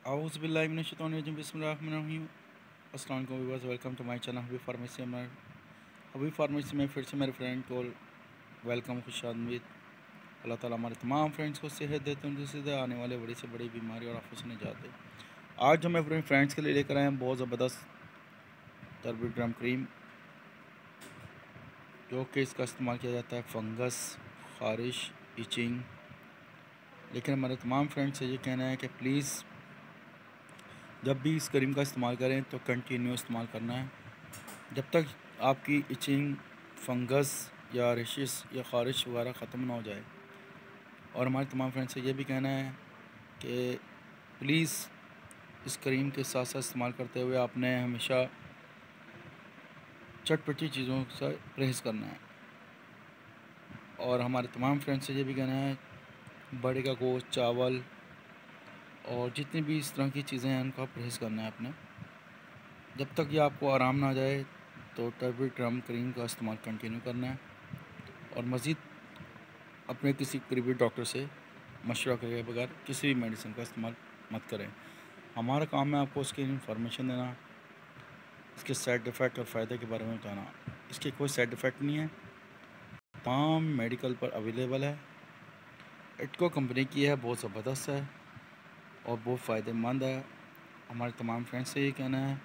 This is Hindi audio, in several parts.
आऊज़ुबिल्लाहिमिनश्शैतानिर्रजीम बिस्मिल्लाहिर्रहमानिर्रहीम। अस्सलाम वालेकुम viewers, welcome to my channel Habib pharmacy. Habib pharmacy में फिर से मेरे फ्रेंड को वेलकम, खुशामदीद। अल्लाह ताला हमारे तमाम फ्रेंड्स को सेहत देते हैं, जिससे आने वाले बड़ी से बड़ी बीमारी और आफत से निजात दे। आज जो मैं अपने फ्रेंड्स के लिए लेकर आए हैं बहुत ज़बरदस्त टर्बोड्रम क्रीम, जो कि इसका इस्तेमाल किया जाता है फंगस, ख़ारिश, इचिंग। लेकिन हमारे तमाम फ्रेंड्स से ये कहना है कि प्लीज़ जब भी इस क्रीम का इस्तेमाल करें तो कंटिन्यू इस्तेमाल करना है, जब तक आपकी इचिंग, फंगस या रेशिस या ख़ारिश वगैरह ख़त्म ना हो जाए। और हमारे तमाम फ्रेंड्स से ये भी कहना है कि प्लीज़ इस क्रीम के साथ साथ इस्तेमाल करते हुए आपने हमेशा चटपटी चीज़ों से परहेज़ करना है। और हमारे तमाम फ्रेंड्स से ये भी कहना है बड़े का गोश्त, चावल और जितनी भी इस तरह की चीज़ें हैं उनका परहेज़ करना है आपने। जब तक ये आपको आराम ना आ जाए तो टर्बोड्रम क्रीम का इस्तेमाल कंटिन्यू करना है। और मज़ीद अपने किसी करीबी डॉक्टर से मशवरा करे बगैर किसी भी मेडिसिन का इस्तेमाल मत करें। हमारा काम है आपको उसकी इन्फॉर्मेशन देना, इसके साइड इफ़ेक्ट और फ़ायदे के बारे में बताना। इसके कोई साइड इफ़ेक्ट नहीं है, तमाम मेडिकल पर अवेलेबल है। इटको कंपनी की है, बहुत ज़बरदस्त है और बहुत फ़ायदेमंद है। हमारे तमाम फ्रेंड्स से ये कहना है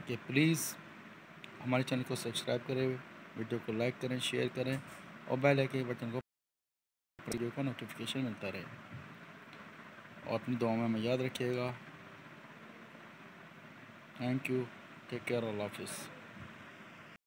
कि प्लीज़ हमारे चैनल को सब्सक्राइब करें, वीडियो को लाइक करें, शेयर करें और बेल आइकन के बटन को वीडियो का नोटिफिकेशन मिलता रहे। और अपनी दुआ में हमें याद रखिएगा। थैंक यू, टेक केयर, अल्लाह हाफिज़।